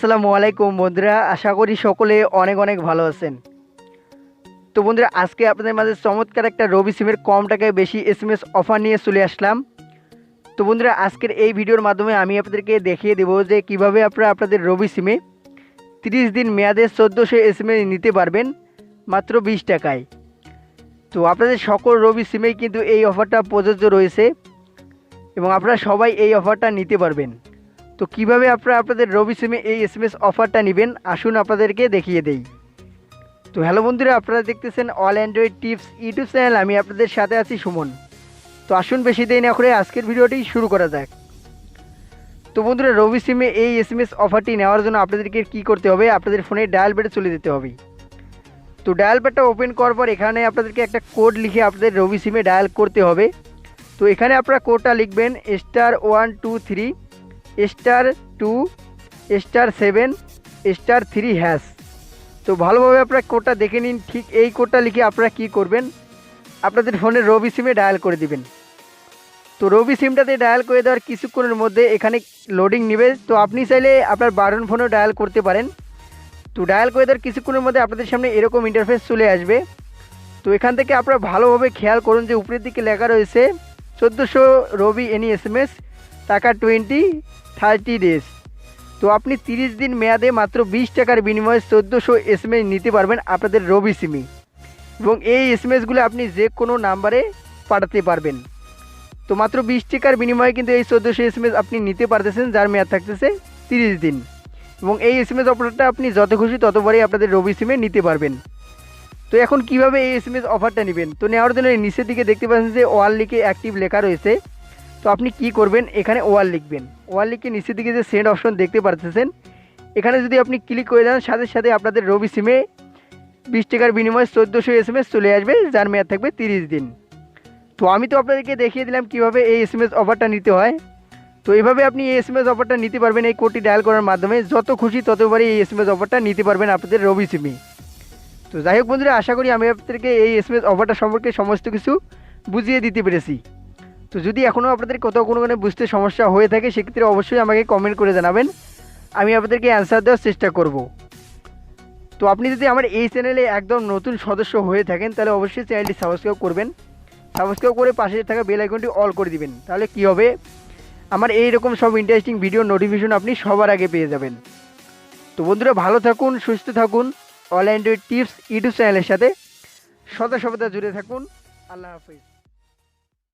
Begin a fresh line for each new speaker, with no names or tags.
আসসালামু আলাইকুম বন্ধুরা, আশা করি সকলে অনেক অনেক ভালো আছেন। তো বন্ধুরা, আজকে আপনাদের মাঝে চমৎকার একটা রবি সিমের কম টাকায় বেশি এসএমএস অফার নিয়ে চলে আসলাম। তো বন্ধুরা, আজকের এই ভিডিওর মাধ্যমে আমি আপনাদেরকে দেখিয়ে দেবো যে কিভাবে আপনারা আপনাদের রবি সিমে 30 দিন মেয়াদে 1400 এসএমএস নিতে পারবেন মাত্র 20 টাকায়। তো আপনাদের সকল রবি সিমেই কিন্তু এই অফারটা প্রযোজ্য রয়েছে এবং আপনারা সবাই এই অফারটা নিতে পারবেন। তো কিভাবে আপনারা আপনাদের রবি সিমে এই এসএমএস অফারটা নেবেন আসুন আপনাদেরকে দেখিয়ে দেই। তো হ্যালো বন্ধুরা, আপনারা দেখতেছেন all Android tips YouTube channel. আমি আপনাদের সাথে আছি সুমন। তো আসুন বেশি দেরি না করে আজকের ভিডিওটি শুরু করা যাক। তো বন্ধুরা, রবি সিমে এই এসএমএস অফারটি নেওয়ার জন্য আপনাদেরকে কি করতে হবে, আপনাদের ফোনে ডায়াল প্যাডে চলে যেতে হবে। তো ডায়াল প্যাডটা ওপেন করার পর এখানে আপনাদেরকে একটা কোড লিখে আপনাদের রবি সিমে ডায়াল করতে হবে। তো এখানে আপনারা কোডটা লিখবেন *123 *2 *7 *3#। তো ভালোভাবে আপনারা কোডটা দেখে নিন। ঠিক এই কোডটা লিখে আপনারা কি করবেন, আপনাদের ফোনের রবি সিমে ডায়াল করে দিবেন। তো রবি সিমটাতে ডায়াল করে দেওয়ার কিছুক্ষণের মধ্যে এখানে লোডিং নেবে। তো আপনি চাইলে আপনার বাটন ফোনেও ডায়াল করতে পারেন। তো ডায়াল করে দেওয়ার কিছুক্ষণের মধ্যে আপনাদের সামনে এরকম ইন্টারফেস চলে আসবে। তো এখান থেকে আপনারা ভালোভাবে খেয়াল করুন যে উপরের দিকে লেখা রয়েছে 1400 রবি এনি এসএমএস, টাকা 30 ডেজ। তো আপনি 30 দিন মেয়াদে মাত্র 20 টাকার বিনিময়ে 1400 এসএমএস নিতে পারবেন আপনাদের রবি সিমে, এবং এই এসএমএসগুলো আপনি যে কোনো নাম্বারে পাঠাতে পারবেন। তো মাত্র 20 টাকার বিনিময়ে কিন্তু এই 1400 এসএমএস আপনি নিতে পারতেছেন, যার মেয়াদ থাকতেছে 30 দিন। এবং এই এসএমএস অফারটা আপনি যত খুশি ততবারই আপনাদের রবি সিমে নিতে পারবেন। তো এখন কিভাবে এই এসএমএস অফারটা নেবেন, তো নেওয়ার জন্য নিচের দিকে দেখতে পাচ্ছেন যে ওয়াল লিখে অ্যাক্টিভ লেখা রয়েছে। তো আপনি কি করবেন, এখানে ওয়াল লিখবেন। ওয়াল লিখে নিচের দিকে যে সেন্ড অপশন দেখতে পাচ্ছেন, এখানে যদি আপনি ক্লিক করে দেন সাথে সাথে আপনাদের রবি সিমে 20 টাকার বিনিময়ে 1400 এসএমএস চলে আসবে, যার মেয়াদ থাকবে 30 দিন। তো আমি তো আপনাদেরকে দেখিয়ে দিলাম কিভাবে এই এসএমএস অফারটা নিতে হয়। তো এইভাবে আপনি এই এসএমএস অফারটা নিতে পারবেন এই কোডটি ডায়াল করার মাধ্যমে। যত খুশি ততবারই এই এসএমএস অফারটা নিতে পারবেন আপনাদের রবি সিমে। তো যাই হোক বন্ধুরা, আশা করি আমি আপনাদেরকে এই এসএমএস অফারটা সম্পর্কে সমস্ত কিছু বুঝিয়ে দিতে পেরেছি। তো যদি এখনও আপনাদের কোথাও কোনো বুঝতে সমস্যা হয়ে থাকে সেক্ষেত্রে অবশ্যই আমাকে কমেন্ট করে জানাবেন, আমি আপনাদেরকে অ্যান্সার দেওয়ার চেষ্টা করব। তো আপনি যদি আমার এই চ্যানেলে একদম নতুন সদস্য হয়ে থাকেন তাহলে অবশ্যই চ্যানেলটি সাবস্ক্রাইব করবেন। সাবস্ক্রাইব করে পাশে থাকা বেল আইকনটি অল করে দিবেন। তাহলে কি হবে, আমার এইরকম সব ইন্টারেস্টিং ভিডিও নোটিফিকেশন আপনি সবার আগে পেয়ে যাবেন। তো বন্ধুরা, ভালো থাকুন, সুস্থ থাকুন, অল অ্যান্ড্রয়েড টিপস ইউটিউব চ্যানেলের সাথে সদা সর্বদা জুড়ে থাকুন। আল্লাহ হাফিজ।